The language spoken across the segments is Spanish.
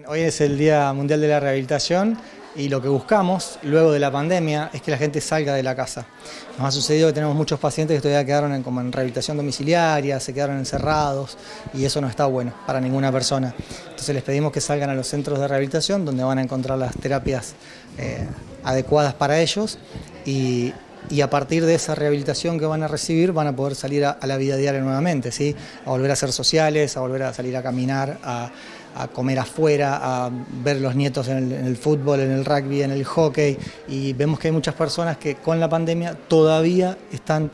Hoy es el Día Mundial de la Rehabilitación y lo que buscamos luego de la pandemia es que la gente salga de la casa. Nos ha sucedido que tenemos muchos pacientes que todavía quedaron como en rehabilitación domiciliaria, se quedaron encerrados y eso no está bueno para ninguna persona. Entonces les pedimos que salgan a los centros de rehabilitación donde van a encontrar las terapias adecuadas para ellos y a partir de esa rehabilitación que van a recibir van a poder salir a la vida diaria nuevamente, ¿sí? A volver a ser sociales, a volver a salir a caminar, a comer afuera, a ver los nietos en el fútbol, en el rugby, en el hockey, y vemos que hay muchas personas que con la pandemia todavía están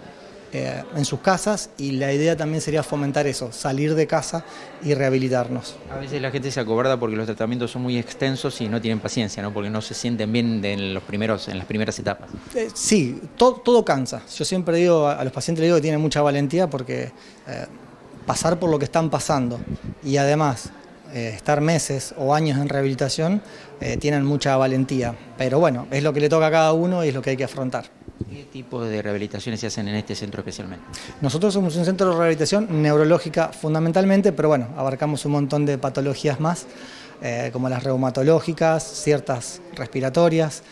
en sus casas y la idea también sería fomentar eso, salir de casa y rehabilitarnos. A veces la gente se acobarda porque los tratamientos son muy extensos y no tienen paciencia, ¿no? Porque no se sienten bien en las primeras etapas. Sí, todo cansa. Yo siempre digo a los pacientes, les digo que tienen mucha valentía porque pasar por lo que están pasando y además estar meses o años en rehabilitación tienen mucha valentía. Pero bueno, es lo que le toca a cada uno y es lo que hay que afrontar. ¿Qué tipo de rehabilitaciones se hacen en este centro especialmente? Nosotros somos un centro de rehabilitación neurológica fundamentalmente, pero bueno, abarcamos un montón de patologías más, como las reumatológicas, ciertas respiratorias,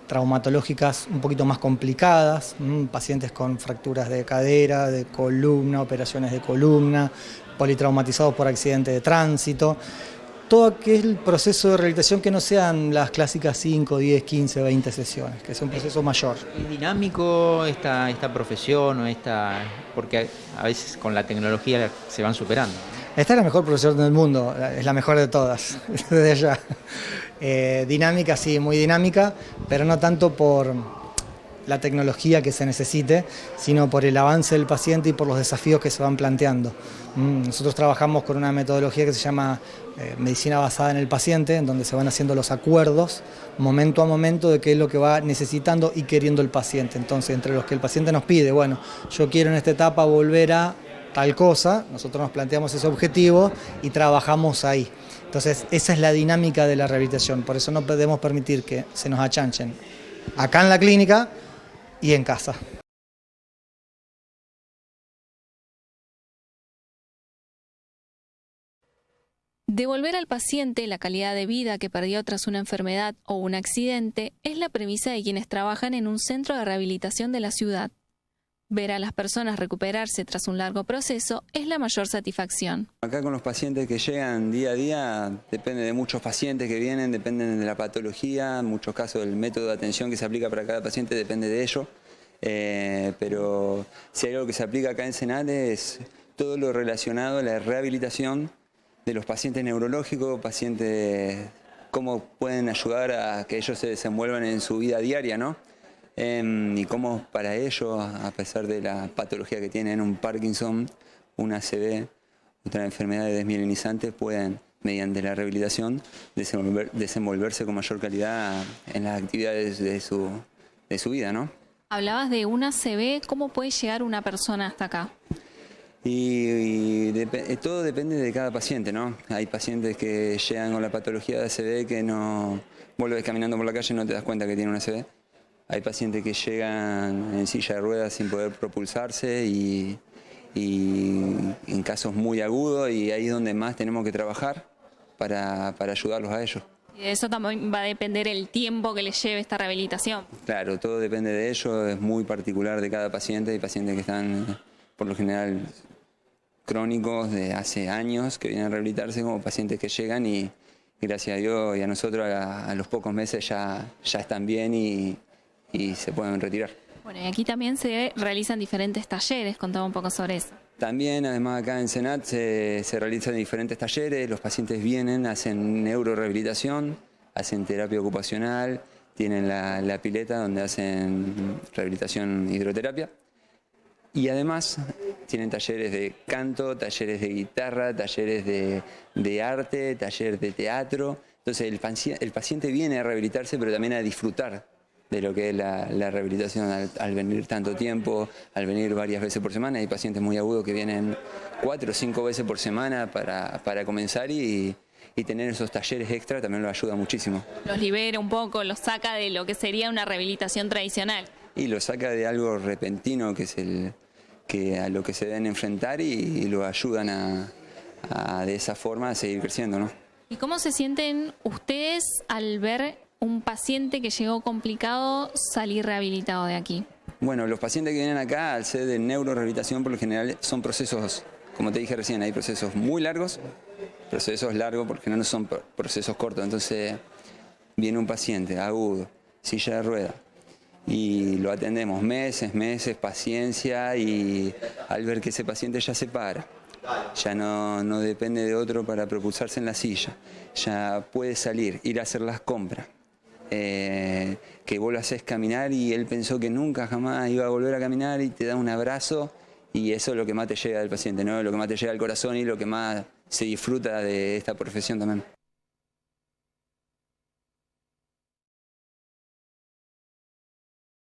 traumatológicas un poquito más complicadas, pacientes con fracturas de cadera, de columna, operaciones de columna, politraumatizados por accidente de tránsito. Todo aquel proceso de rehabilitación que no sean las clásicas 5, 10, 15, 20 sesiones, que sea un proceso mayor. ¿Es dinámico esta profesión o porque a veces con la tecnología se van superando? Esta es la mejor profesión del mundo, es la mejor de todas, desde allá. Dinámica, sí, muy dinámica, pero no tanto por la tecnología que se necesite, sino por el avance del paciente y por los desafíos que se van planteando. Nosotros trabajamos con una metodología que se llama medicina basada en el paciente, en donde se van haciendo los acuerdos momento a momento de qué es lo que va necesitando y queriendo el paciente. Entonces, entre los que el paciente nos pide, bueno, yo quiero en esta etapa volver a tal cosa, nosotros nos planteamos ese objetivo y trabajamos ahí. Entonces, esa es la dinámica de la rehabilitación, por eso no podemos permitir que se nos achanchen acá en la clínica y en casa. Devolver al paciente la calidad de vida que perdió tras una enfermedad o un accidente es la premisa de quienes trabajan en un centro de rehabilitación de la ciudad. Ver a las personas recuperarse tras un largo proceso es la mayor satisfacción. Acá con los pacientes que llegan día a día, depende de muchos pacientes que vienen, dependen de la patología, en muchos casos el método de atención que se aplica para cada paciente depende de ello. Pero si hay algo que se aplica acá en Senat es todo lo relacionado a la rehabilitación de los pacientes neurológicos, pacientes, cómo pueden ayudar a que ellos se desenvuelvan en su vida diaria, ¿no? Y cómo para ellos, a pesar de la patología que tienen, un Parkinson, un ACV, otra enfermedad desmielinizante, pueden, mediante la rehabilitación, desenvolverse con mayor calidad en las actividades de su vida, ¿no? Hablabas de un ACV, ¿cómo puede llegar una persona hasta acá? Todo depende de cada paciente, ¿no? Hay pacientes que llegan con la patología de ACV que no... Vos lo ves caminando por la calle y no te das cuenta que tiene un ACV. Hay pacientes que llegan en silla de ruedas sin poder propulsarse y en casos muy agudos, y ahí es donde más tenemos que trabajar para ayudarlos a ellos. Y de eso también va a depender el tiempo que les lleve esta rehabilitación. Claro, todo depende de ello, es muy particular de cada paciente. Hay pacientes que están, por lo general, crónicos de hace años, que vienen a rehabilitarse, como pacientes que llegan y gracias a Dios y a nosotros a los pocos meses ya están bien y se pueden retirar. Bueno, y aquí también se realizan diferentes talleres, contame un poco sobre eso. También, además, acá en Senat se realizan diferentes talleres, los pacientes vienen, hacen neurorehabilitación, hacen terapia ocupacional, tienen la pileta donde hacen rehabilitación hidroterapia. Y además tienen talleres de canto, talleres de guitarra, talleres de arte, talleres de teatro. Entonces el paciente viene a rehabilitarse, pero también a disfrutar de lo que es la rehabilitación al venir tanto tiempo, al venir varias veces por semana. Hay pacientes muy agudos que vienen 4 o 5 veces por semana para comenzar y tener esos talleres extra también los ayuda muchísimo. Los libera un poco, los saca de lo que sería una rehabilitación tradicional. Y lo saca de algo repentino que es a lo que se deben enfrentar y lo ayudan de esa forma seguir creciendo, ¿no? ¿Y cómo se sienten ustedes al ver un paciente que llegó complicado salir rehabilitado de aquí? Bueno, los pacientes que vienen acá, al ser de neurorehabilitación, por lo general son procesos, como te dije recién, hay procesos muy largos, procesos largos porque no son procesos cortos. Entonces viene un paciente agudo, silla de rueda, y lo atendemos meses, paciencia, y al ver que ese paciente ya se para, ya no depende de otro para propulsarse en la silla, ya puede salir, ir a hacer las compras, que vos lo haces caminar y él pensó que nunca jamás iba a volver a caminar y te da un abrazo, y eso es lo que más te llega del paciente, ¿no? Lo que más te llega al corazón y lo que más se disfruta de esta profesión también.